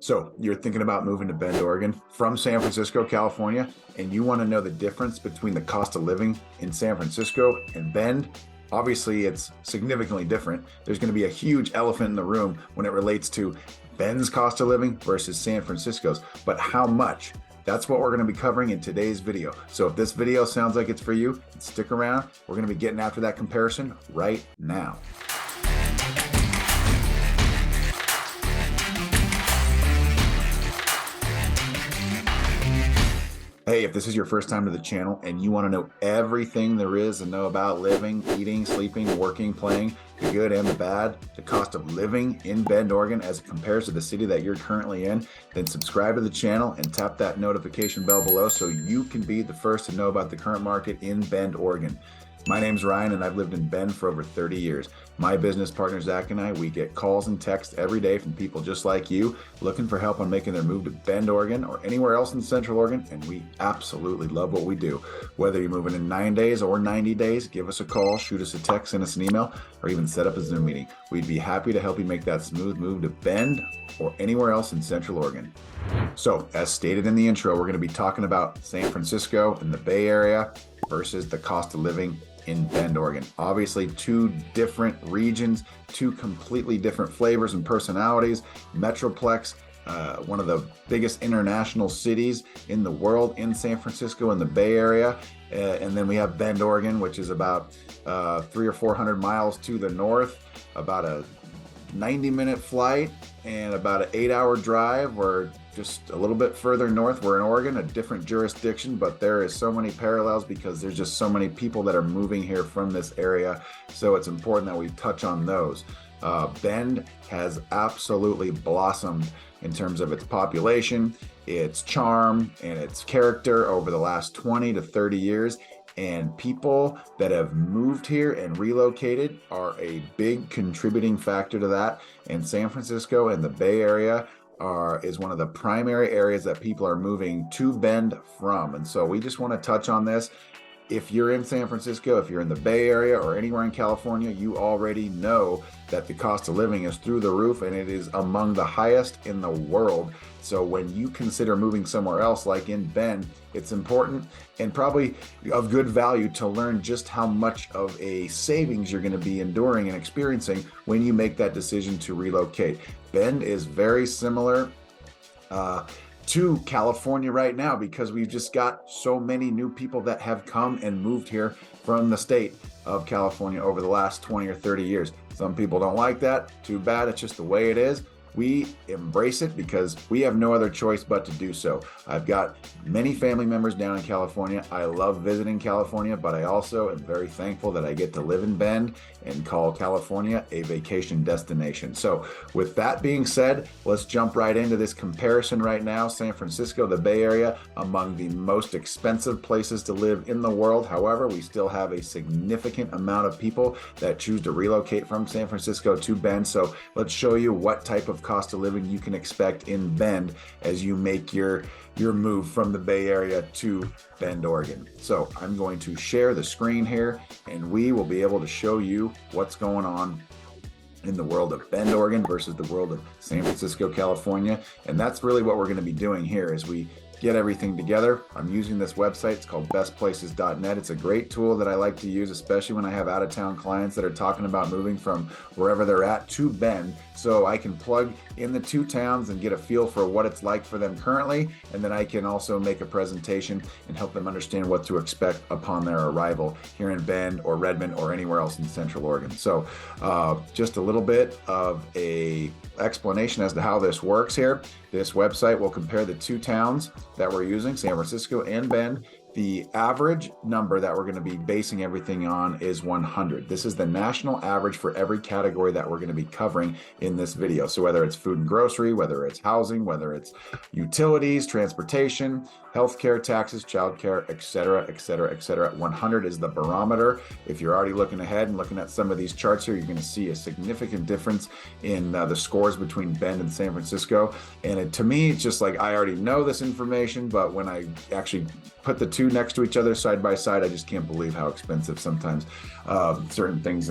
So you're thinking about moving to Bend, Oregon from San Francisco, California, and you want to know the difference between the cost of living in San Francisco and Bend. Obviously, it's significantly different. There's going to be a huge elephant in the room when it relates to Bend's cost of living versus San Francisco's, but how much? That's what we're going to be covering in today's video. So if this video sounds like it's for you, stick around. We're going to be getting after that comparison right now. Hey, if this is your first time to the channel and you want to know everything there is to know about living, eating, sleeping, working, playing, the good and the bad, the cost of living in Bend, Oregon as it compares to the city that you're currently in, then subscribe to the channel and tap that notification bell below so you can be the first to know about the current market in Bend, Oregon. My name's Ryan and I've lived in Bend for over 30 years. My business partner, Zach, and I, we get calls and texts every day from people just like you looking for help on making their move to Bend, Oregon or anywhere else in Central Oregon. And we absolutely love what we do. Whether you're moving in 9 days or 90 days, give us a call, shoot us a text, send us an email, or even set up a Zoom meeting. We'd be happy to help you make that smooth move to Bend or anywhere else in Central Oregon. So as stated in the intro, we're going to be talking about San Francisco and the Bay Area versus the cost of living in Bend, Oregon. Obviously, two different regions, two completely different flavors and personalities. Metroplex, one of the biggest international cities in the world in San Francisco and the Bay Area. And then we have Bend, Oregon, which is about 300 or 400 miles to the north, about a 90-minute flight and about an 8-hour drive. We're just a little bit further north. We're in Oregon, a different jurisdiction, but there is so many parallels because there's just so many people that are moving here from this area. So it's important that we touch on those. Bend has absolutely blossomed in terms of its population, its charm, and its character over the last 20 to 30 years. And people that have moved here and relocated are a big contributing factor to that. And San Francisco and the Bay Area is one of the primary areas that people are moving to Bend from. And so we just want to touch on this. If you're in San Francisco, if you're in the Bay Area or anywhere in California, you already know that the cost of living is through the roof and it is among the highest in the world. So when you consider moving somewhere else, like in Bend, it's important and probably of good value to learn just how much of a savings you're going to be enduring and experiencing when you make that decision to relocate. Bend is very similar to California right now because we've just got so many new people that have come and moved here from the state of California over the last 20 or 30 years. Some people don't like that. Too bad. It's just the way it is. We embrace it because we have no other choice but to do so. I've got many family members down in California. I love visiting California, but I also am very thankful that I get to live in Bend and call California a vacation destination. So with that being said, let's jump right into this comparison right now. San Francisco, the Bay Area, among the most expensive places to live in the world. However, we still have a significant amount of people that choose to relocate from San Francisco to Bend. So let's show you what type of cost of living you can expect in Bend as you make your move from the Bay Area to Bend, Oregon. So I'm going to share the screen here and we will be able to show you what's going on in the world of Bend, Oregon versus the world of San Francisco, California. And that's really what we're going to be doing here as we get everything together. I'm using this website. It's called bestplaces.net. It's a great tool that I like to use, especially when I have out-of-town clients that are talking about moving from wherever they're at to Bend. So I can plug in the two towns and get a feel for what it's like for them currently. And then I can also make a presentation and help them understand what to expect upon their arrival here in Bend or Redmond or anywhere else in Central Oregon. So just a little bit of a explanation as to how this works here. This website will compare the two towns that we're using, San Francisco and Bend. The average number that we're going to be basing everything on is 100. This is the national average for every category that we're going to be covering in this video. So whether it's food and grocery, whether it's housing, whether it's utilities, transportation, healthcare, taxes, childcare, et cetera, et cetera, et cetera. 100 is the barometer. If you're already looking ahead and looking at some of these charts here, you're going to see a significant difference in the scores between Bend and San Francisco. And to me, it's just like I already know this information, but when I actually put the two next to each other side by side, I just can't believe how expensive sometimes certain things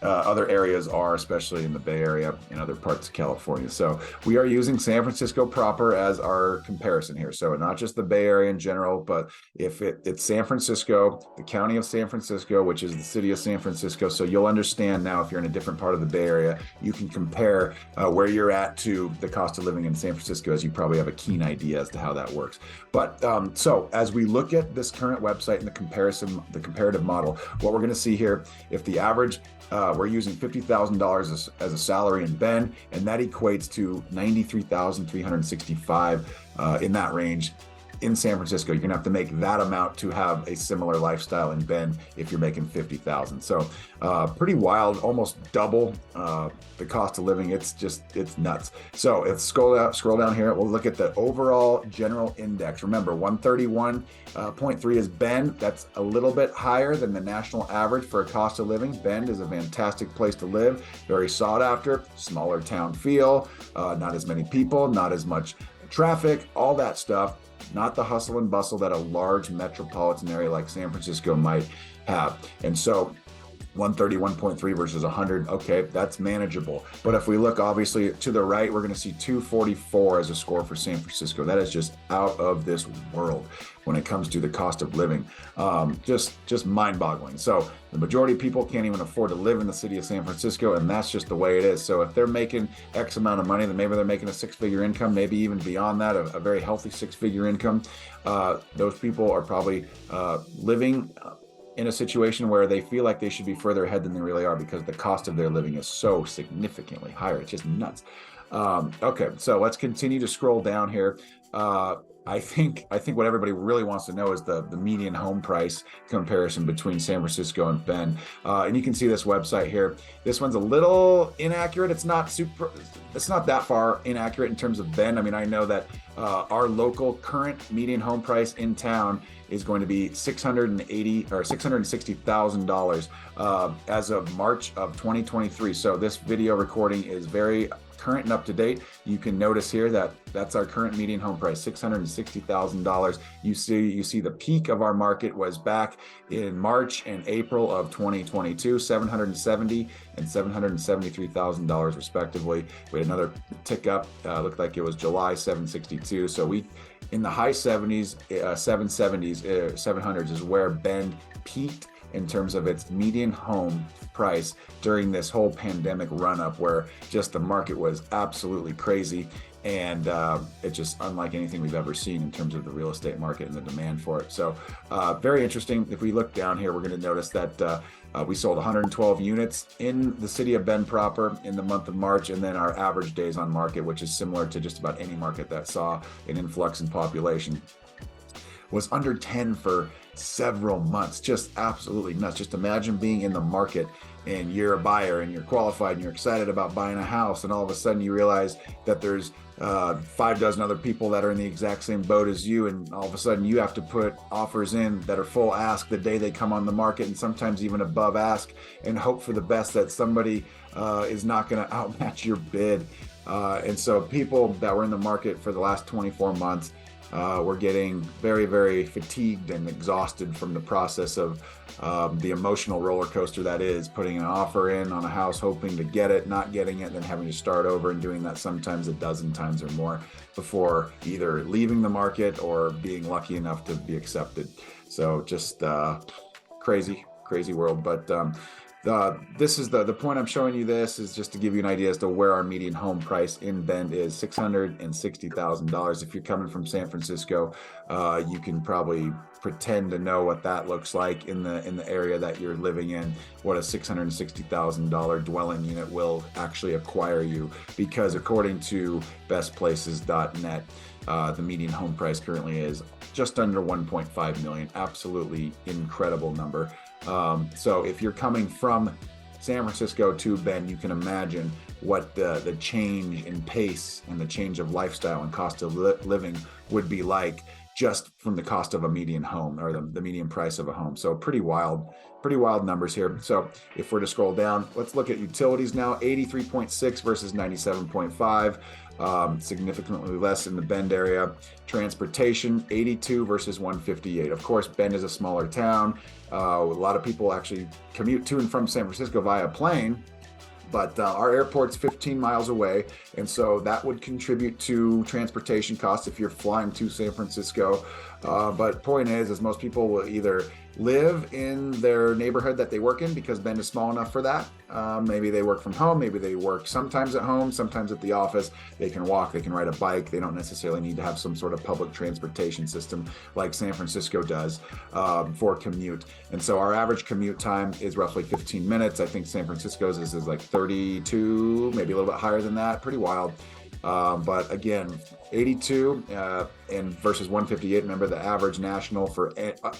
other areas are, especially in the Bay Area and other parts of California. So we are using San Francisco proper as our comparison here. So not just the Bay Area in general, but if it's San Francisco, the county of San Francisco, which is the city of San Francisco. So you'll understand now if you're in a different part of the Bay Area, you can compare where you're at to the cost of living in San Francisco, as you probably have a keen idea as to how that works. But so as we look at this current website and the comparative model, what we're going to see here, if the average we're using $50,000 as a salary in Bend, and that equates to $93,365 in that range in San Francisco. You're gonna have to make that amount to have a similar lifestyle in Bend if you're making 50,000. So pretty wild, almost double the cost of living. It's nuts. So if scroll down here, we'll look at the overall general index. Remember, 131.3 is Bend. That's a little bit higher than the national average for a cost of living. Bend is a fantastic place to live, very sought after, smaller town feel, not as many people, not as much traffic, all that stuff. Not the hustle and bustle that a large metropolitan area like San Francisco might have. And so 131.3 versus 100, okay, that's manageable. But if we look obviously to the right, we're going to see 244 as a score for San Francisco. That is just out of this world when it comes to the cost of living. Just mind-boggling. So the majority of people can't even afford to live in the city of San Francisco, and that's just the way it is. So if they're making X amount of money, then maybe they're making a six-figure income, maybe even beyond that, a very healthy six-figure income. Those people are probably living in a situation where they feel like they should be further ahead than they really are because the cost of their living is so significantly higher. It's just nuts. Okay, so let's continue to scroll down here. I think what everybody really wants to know is the median home price comparison between San Francisco and Bend. And you can see this website here. This one's a little inaccurate. It's not that far inaccurate in terms of Bend. I mean, I know that our local current median home price in town is going to be $660,000 as of March of 2023. So this video recording is very current and up to date. You can notice here that that's our current median home price, $660,000. You see the peak of our market was back in March and April of 2022, $770,000 and $773,000 respectively. We had another tick up, looked like it was July, $762,000. So we in the high 70s, 700s is where Bend peaked in terms of its median home price during this whole pandemic run-up, where just the market was absolutely crazy, and it's just unlike anything we've ever seen in terms of the real estate market and the demand for it. So very interesting. If we look down here, we're going to notice that we sold 112 units in the city of Bend proper in the month of March, and then our average days on market, which is similar to just about any market that saw an influx in population, was under 10 for several months. Just absolutely nuts. Just imagine being in the market and you're a buyer and you're qualified and you're excited about buying a house, and all of a sudden you realize that there's 5 dozen other people that are in the exact same boat as you, and all of a sudden you have to put offers in that are full ask the day they come on the market, and sometimes even above ask, and hope for the best that somebody is not going to outmatch your bid. And so people that were in the market for the last 24 months we're getting very, very fatigued and exhausted from the process of the emotional roller coaster that is putting an offer in on a house, hoping to get it, not getting it, then having to start over and doing that sometimes a dozen times or more before either leaving the market or being lucky enough to be accepted. So just crazy world. But this is the point I'm showing you. This is just to give you an idea as to where our median home price in Bend is, $660,000. If you're coming from San Francisco, you can probably pretend to know what that looks like in the area that you're living in, what a $660,000 dwelling unit will actually acquire you, because according to bestplaces.net, the median home price currently is just under 1.5 million. Absolutely incredible number. So if you're coming from San Francisco to Bend, you can imagine what the change in pace and the change of lifestyle and cost of living would be like just from the cost of a median home, or the median price of a home. So pretty wild numbers here. So if we're to scroll down, let's look at utilities now. 83.6 versus 97.5. significantly less in the Bend area. Transportation, 82 versus 158. Of course, Bend is a smaller town. A lot of people actually commute to and from San Francisco via plane, but our airport's 15 miles away, and so that would contribute to transportation costs if you're flying to San Francisco. But point is most people will either live in their neighborhood that they work in, because Bend is small enough for that. Maybe they work from home, maybe they work sometimes at home, sometimes at the office. They can walk, they can ride a bike. They don't necessarily need to have some sort of public transportation system like San Francisco does for commute. And so our average commute time is roughly 15 minutes. I think San Francisco's is like 32, maybe a little bit higher than that. Pretty wild. But again, 82 and versus 158. Remember, the average national for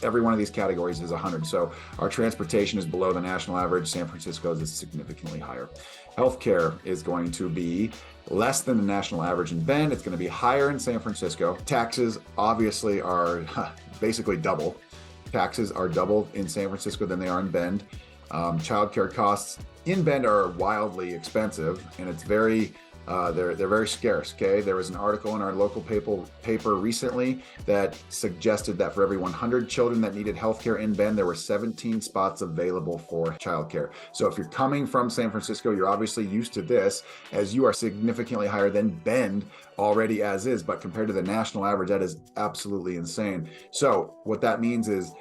every one of these categories is 100. So our transportation is below the national average. San Francisco's is significantly higher. Healthcare is going to be less than the national average in Bend. It's going to be higher in San Francisco. Taxes obviously are basically double. Taxes are double in San Francisco than they are in Bend. Childcare costs in Bend are wildly expensive, and it's very they're very scarce. Okay, there was an article in our local paper recently that suggested that for every 100 children that needed healthcare in Bend, there were 17 spots available for childcare. So if you're coming from San Francisco, you're obviously used to this, as you are significantly higher than Bend already as is, but compared to the national average, that is absolutely insane. So what that means is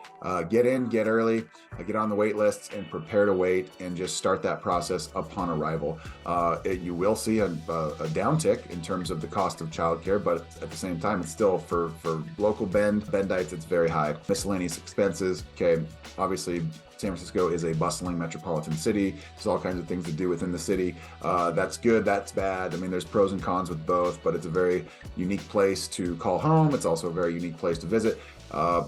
get in, get early, get on the wait lists, and prepare to wait, and just start that process upon arrival. You will see a downtick in terms of the cost of childcare, but at the same time, it's still for local Bendites, it's very high. Miscellaneous expenses, okay, obviously San Francisco is a bustling metropolitan city. There's all kinds of things to do within the city. That's good, that's bad. I mean, there's pros and cons with both, but it's a very unique place to call home. It's also a very unique place to visit.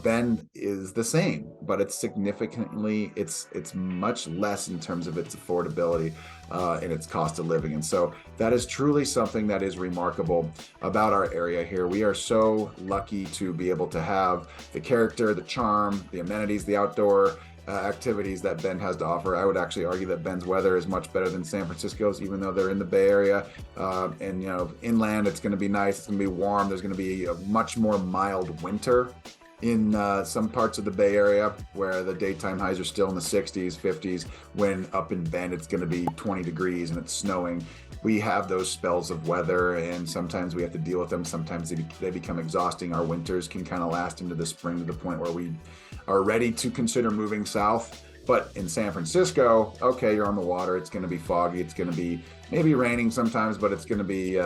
Bend is the same, but it's significantly, it's much less in terms of its affordability and its cost of living. And so that is truly something that is remarkable about our area here. We are so lucky to be able to have the character, the charm, the amenities, the outdoor activities that Bend has to offer. I would actually argue that Bend's weather is much better than San Francisco's, even though they're in the Bay Area. And inland, it's going to be nice. It's going to be warm. There's going to be a much more mild winter in some parts of the Bay Area, where the daytime highs are still in the 60s, 50s, when up in Bend it's going to be 20 degrees and it's snowing. We have those spells of weather, and sometimes we have to deal with them. Sometimes they become exhausting. Our winters can kind of last into the spring, to the point where we are ready to consider moving south. But in San Francisco, okay, you're on the water, it's going to be foggy, it's going to be maybe raining sometimes, but it's going to be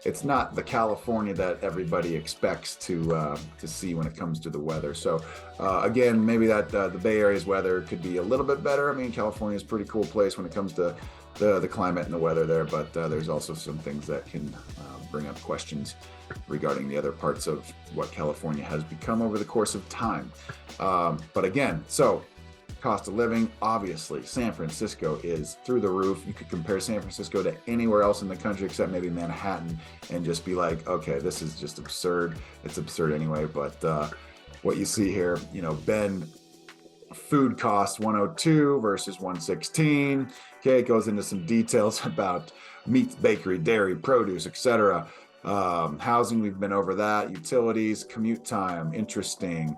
it's not the California that everybody expects to see when it comes to the weather. So again, maybe that the Bay Area's weather could be a little bit better. I mean, California is a pretty cool place when it comes to the climate and the weather there, but there's also some things that can bring up questions regarding the other parts of what California has become over the course of time. But again, so cost of living, obviously San Francisco is through the roof. You could compare San Francisco to anywhere else in the country except maybe Manhattan and just be like, okay, this is just absurd. It's absurd anyway. But what you see here, Bend food costs 102 versus 116. Okay, it goes into some details about meats, bakery, dairy, produce, etc. Housing, we've been over that. Utilities, commute time, interesting.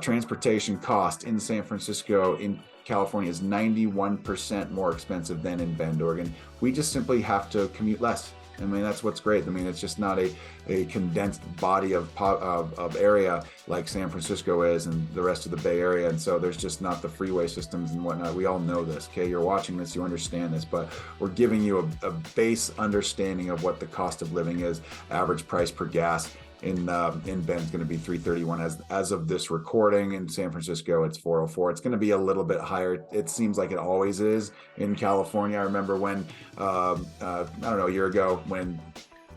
Transportation cost in San Francisco, in California, is 91% more expensive than in Bend, Oregon. We just simply have to commute less. I mean, that's what's great. I mean, it's just not a condensed body of area like San Francisco is and the rest of the Bay Area. And so there's just not the freeway systems and whatnot. We all know this, okay? You're watching this, you understand this, but we're giving you a base understanding of what the cost of living is. Average price per gas in Bend's going to be $3.31 as of this recording. In San Francisco, it's $4.04. It's going to be a little bit higher. It seems like it always is in California. I remember when I don't know, a year ago, when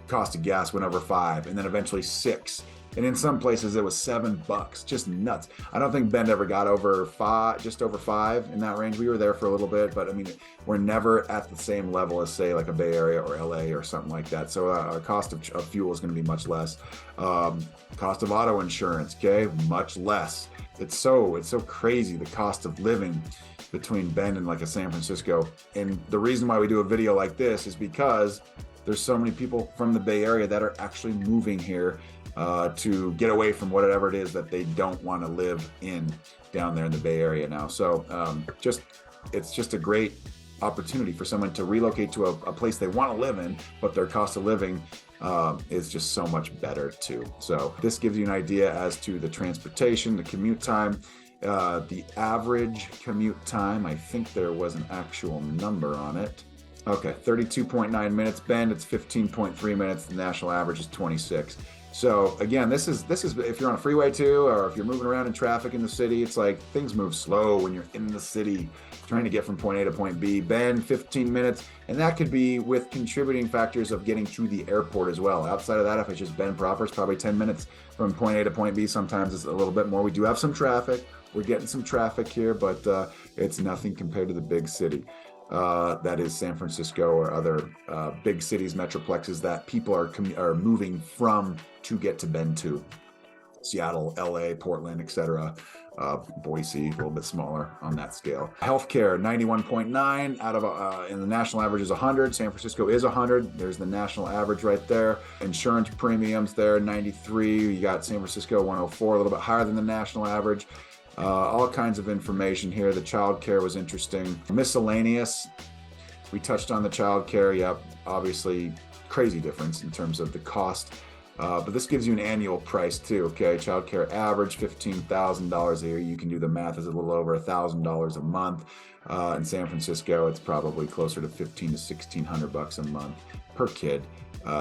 cost of gas went over $5 and then eventually $6. And in some places it was $7, just nuts. I don't think Bend ever got over $5, just over $5 in that range. We were there for a little bit, but I mean, we're never at the same level as, say, like a Bay Area or LA or something like that. So our cost of fuel is going to be much less. Cost of auto insurance, okay, much less. It's so crazy, the cost of living between Bend and like a San Francisco. And the reason why we do a video like this is because there's so many people from the Bay Area that are actually moving here to get away from whatever it is that they don't want to live in down there in the Bay Area now. So it's just a great opportunity for someone to relocate to a place they want to live in, but their cost of living is just so much better too. So this gives you an idea as to the transportation, the commute time, the average commute time. I think there was an actual number on it. Okay, 32.9 minutes. Bend, it's 15.3 minutes. The national average is 26. So again, this is if you're on a freeway too, or if you're moving around in traffic in the city, it's like things move slow when you're in the city trying to get from point A to point B. Bend, 15 minutes, and that could be with contributing factors of getting to the airport as well. Outside of that, if it's just Bend proper, it's probably 10 minutes from point A to point B. Sometimes it's a little bit more. We do have some traffic. We're getting some traffic here, but it's nothing compared to the big city. That is San Francisco or other big cities, metroplexes that people are moving from to get to Bend to. Seattle, LA, Portland, etc. Boise, a little bit smaller on that scale. Healthcare, 91.9 out of, and the national average is 100. San Francisco is 100. There's the national average right there. Insurance premiums there, 93. You got San Francisco, 104, a little bit higher than the national average. All kinds of information here. The child care was interesting. Miscellaneous, we touched on the child care. Yep, obviously crazy difference in terms of the cost. But this gives you an annual price too, okay? Child care average, $15,000 a year. You can do the math, is a little over $1,000 a month. In San Francisco, it's probably closer to $1,500 to $1,600 a month per kid.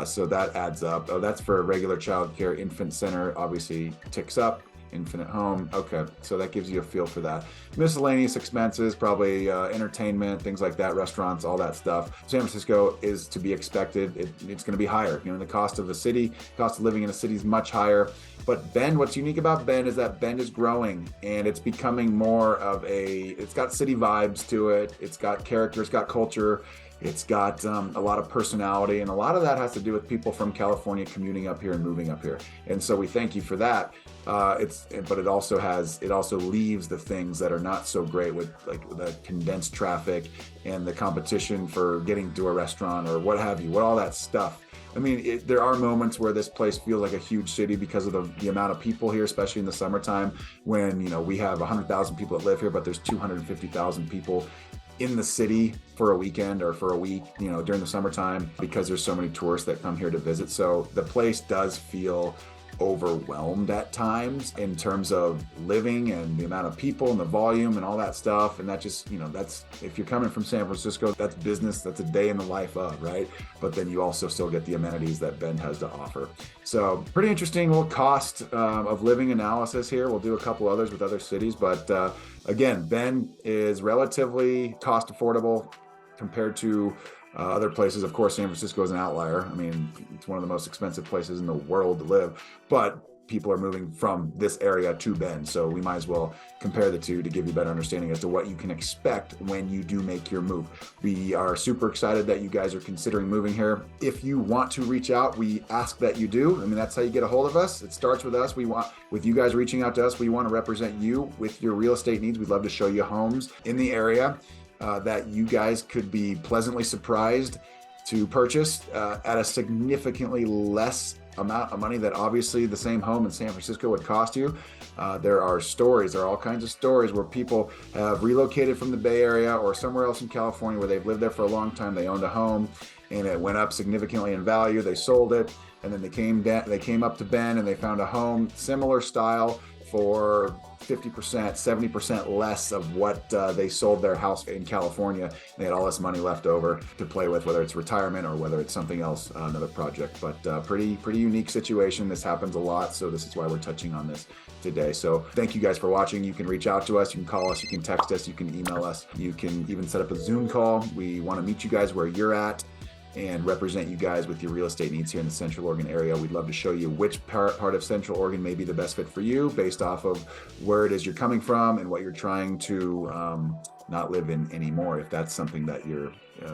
So that adds up. Oh, that's for a regular child care. Infant center obviously ticks up. Infinite home. Okay, so that gives you a feel for that. Miscellaneous expenses, probably entertainment, things like that, restaurants, all that stuff. San Francisco is to be expected. It's going to be higher. You know, the cost of the city, cost of living in a city is much higher. But Bend, what's unique about Bend is that Bend is growing and it's becoming more of it's got city vibes to it. It's got character, it's got culture. It's got a lot of personality, and a lot of that has to do with people from California commuting up here and moving up here. And so we thank you for that. But it also leaves the things that are not so great with like the condensed traffic and the competition for getting to a restaurant or what have you, what all that stuff. I mean, there are moments where this place feels like a huge city because of the amount of people here, especially in the summertime when, you know, we have 100,000 people that live here, but there's 250,000 people in the city for a weekend or for a week, you know, during the summertime because there's so many tourists that come here to visit. So the place does feel overwhelmed at times in terms of living and the amount of people and the volume and all that stuff. And that just, you know, that's, if you're coming from San Francisco, that's business, that's a day in the life of, right? But then you also still get the amenities that Bend has to offer. So pretty interesting little cost of living analysis here. We'll do a couple others with other cities, but again, Bend is relatively cost affordable compared to other places. Of course, San Francisco is an outlier. I mean, it's one of the most expensive places in the world to live, but people are moving from this area to Bend. So we might as well compare the two to give you a better understanding as to what you can expect when you do make your move. We are super excited that you guys are considering moving here. If you want to reach out, we ask that you do. I mean, that's how you get a hold of us. It starts with us. With you guys reaching out to us, we want to represent you with your real estate needs. We'd love to show you homes in the area that you guys could be pleasantly surprised to purchase at a significantly less amount of money that obviously the same home in San Francisco would cost you. There are all kinds of stories where people have relocated from the Bay Area or somewhere else in California where they've lived there for a long time. They owned a home and it went up significantly in value. They sold it and then they came up to Bend and they found a home similar style for 50%, 70% less of what they sold their house in California. They had all this money left over to play with, whether it's retirement or whether it's something else, another project. But pretty unique situation. This happens a lot, so this is why we're touching on this today. So thank you guys for watching. You can reach out to us, you can call us, you can text us, you can email us, you can even set up a Zoom call. We want to meet you guys where you're at and represent you guys with your real estate needs here in the Central Oregon area. We'd love to show you which part of Central Oregon may be the best fit for you based off of where it is you're coming from and what you're trying to not live in anymore, if that's something that you're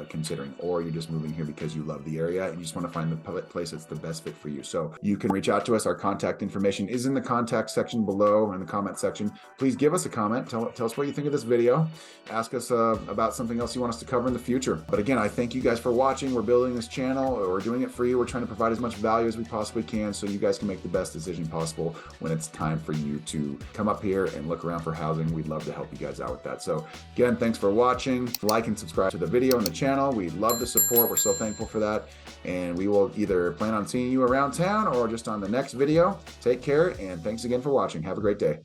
considering, or you're just moving here because you love the area and you just want to find the place that's the best fit for you. So you can reach out to us. Our contact information is in the contact section below, in the comment section. Please give us a comment. Tell us what you think of this video. Ask us about something else you want us to cover in the future. But again, I thank you guys for watching. We're building this channel. We're doing it for you. We're trying to provide as much value as we possibly can so you guys can make the best decision possible when it's time for you to come up here and look around for housing. We'd love to help you guys out with that. So again, thanks for watching. Like and subscribe to the video and the channel. We love the support. We're so thankful for that. And we will either plan on seeing you around town or just on the next video. Take care, and thanks again for watching. Have a great day.